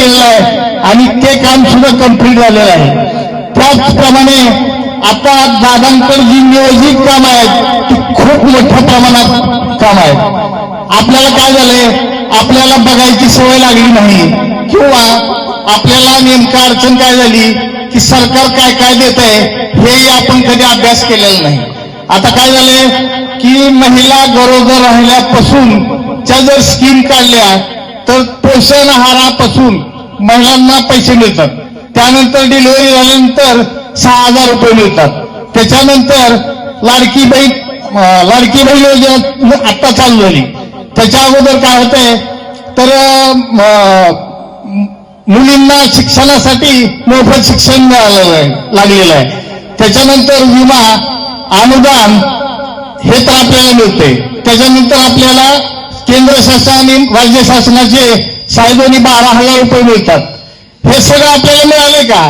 केलेलं आहे आणि ते काम सुद्धा कंप्लीट झालेलं आहे. त्याचप्रमाणे आता दादांकडे जी नियोजित काम आहेत ती खूप मोठ्या प्रमाणात काम आहेत. आपल्याला काय झालंय, आपल्याला बघायची सवय लागली नाही किंवा आपल्याला नेमका अडचण काय झाली की सरकार काय काय देत आहे हे आपण कधी अभ्यास केलेला नाही. आता काय झालंय की महिला गरोदर राहिल्यापासून च्या जर स्कीम काढल्या तर पोषण आहारापासून महिलांना पैसे मिळतात. त्यानंतर डिलिव्हरी झाल्यानंतर 6,000 रुपये मिळतात. त्याच्यानंतर लाडकी बहीण योजना आता चालू झाली. त्याच्या अगोदर काय होतंय तर मुलींना शिक्षणासाठी मोफत शिक्षण लागलेलं आहे. त्याच्यानंतर विमा अनुदान हे तर आपल्याला मिळते. त्याच्यानंतर आपल्याला केंद्र शासन आणि राज्य शासनाचे 12,500 रुपये मिळतात. हे सगळं आपल्याला मिळाले का?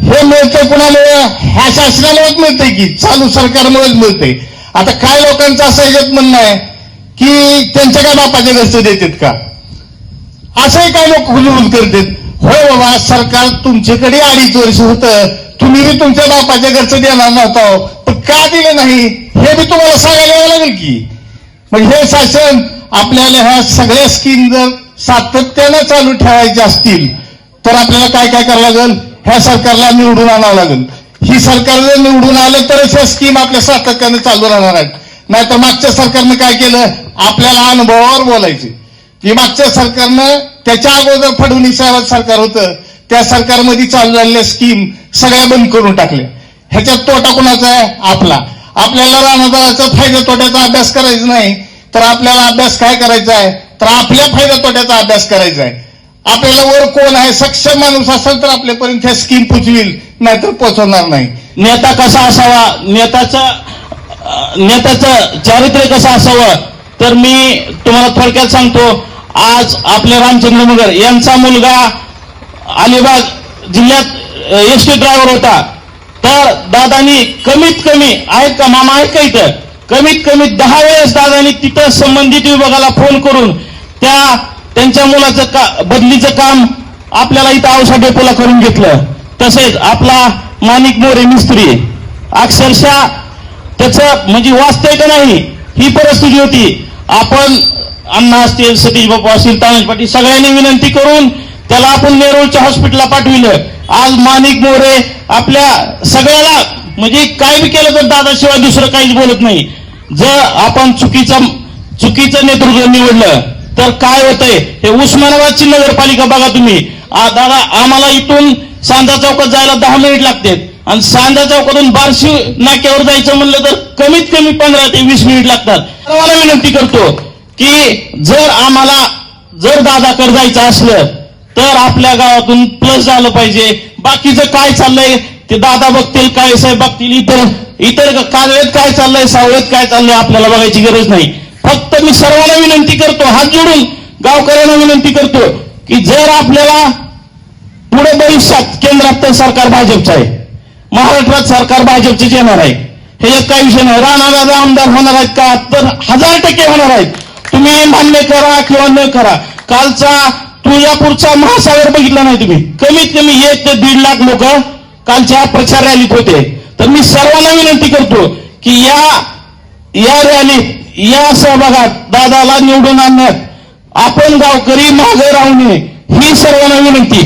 हे मिळतं कुणामुळे? ह्या शासनामुळेच मिळते की चालू सरकारमुळेच मिळते. आता काय लोकांचं असं याच्यात म्हणणं आहे की त्यांच्या काय बापाच्या घरचं देतात का, असंही काय लोक हुलहुल करतात. होय बाबा, सरकार तुमच्याकडे 2.5 वर्ष होतं, तुम्ही बी तुमच्या बापाच्या घरचं देणार नव्हता, पण का दिलं नाही हे बी तुम्हाला सांगायला यावं लागेल की. मग हे शासन आपल्याला ह्या सगळ्या स्कीम जर सातत्यानं चालू ठेवायच्या असतील तर आपल्याला काय काय करावं लागेल, ह्या सरकारला निवडून आणावं लागेल. ही सरकार जर निवडून आलं तरच ह्या स्कीम आपल्या सातत्यानं चालू राहणार आहेत. नाहीतर मागच्या सरकारनं काय केलं, आपल्याला अनुभवावर बोलायचे की मागच्या सरकारनं त्याच्या अगोदर फडणवीस साहेबांचं सरकार होतं त्या सरकारमध्ये चालू झालेल्या स्कीम सगळ्या बंद करून टाकल्या. ह्याच्यात तोटा कोणाचा आहे? आपला. आपल्याला राहण्याचा फायदा तोट्याचा अभ्यास करायचा नाही तर आपल्याला अभ्यास काय करायचा आहे तर आपल्या फायदा तोट्याचा अभ्यास करायचा आहे. आपल्याला वर कोण आहे, सक्षम माणूस असेल तर आपल्यापर्यंत ह्या स्कीम पोचविल, नाहीतर पोचवणार नाही. नेता कसा असावा, नेत्याचं चारित्र्य कसं असावं तर मी तुम्हाला थोडक्यात सांगतो. आज आपले रामचंद्र मगर यांचा मुलगा अलिबाग जिल्ह्यात एसटी ड्रायव्हर होता. तर दादानी कमीत कमी, आहेत का मामा, आहेत का इथं, कमीत कमी 10 वेळेस दादानी तिथं संबंधित विभागाला फोन करून त्यांच्या मुलाचं बदलीचं काम आपल्याला इथं औसा डेपोला करून घेतलं. तसेच आपला माणिक मोरे मिस्त्री अक्षरशः त्याचं म्हणजे वाचतंय का नाही ही परिस्थिती होती. आपण अण्णा असतील, सतीश बापू असतील, तानाजी पाटील सगळ्यांनी विनंती करून त्याला आपण नेरूळच्या हॉस्पिटलला पाठविलं. आज माणिक मोरे आपल्या सगळ्याला म्हणजे काय बी केलं तर दादाशिवाय दुसरं काहीच बोलत नाही. जर आपण चुकीचं नेतृत्व निवडलं तर काय होतंय, हे उस्मानाबादची नगरपालिका बघा तुम्ही. दादा आम्हाला इथून सांजा चौकात जायला 10 मिनिट लागतात आणि सांजा चौकातून बार्शी नाक्यावर जायचं म्हणलं तर कमीत कमी 15 ते 20 मिनिट लागतात. मला विनंती करतो की जर दादाकडे जायचं असलं तर आपल्या गावातून प्लस झालं पाहिजे. बाकीचं काय चाललंय ते दादा बघतील, काय साहेब बघतील, इतर कागळेत काय चाललंय, सावळेत काय चाललंय आपल्याला बघायची गरज नाही. फक्त मी सर्वांना विनंती करतो, हात जोडून गावकऱ्यांना विनंती करतो की जर आपल्याला पुढे भविष्यात केंद्रात तर सरकार भाजपचं आहे, महाराष्ट्रात सरकार भाजपचेच येणार आहे, ह्याच्यात काही विषय नाही. राणा आमदार होणार आहेत का तर 1000% होणार आहेत. तुम्ही मान्य करा किंवा न करा. कालचा तुळजापूरचा महासागर बघितला नाही तुम्ही, कमीत कमी 1 ते 1.5 लाख लोक कालच्या प्रचार रॅलीत होते. तर मी सर्वांना विनंती करतो की या रॅलीत, या सहभागात दादाला निवडून आणण्यात आपण गावकरी मागे राहू नये ही सर्वांना विनंती.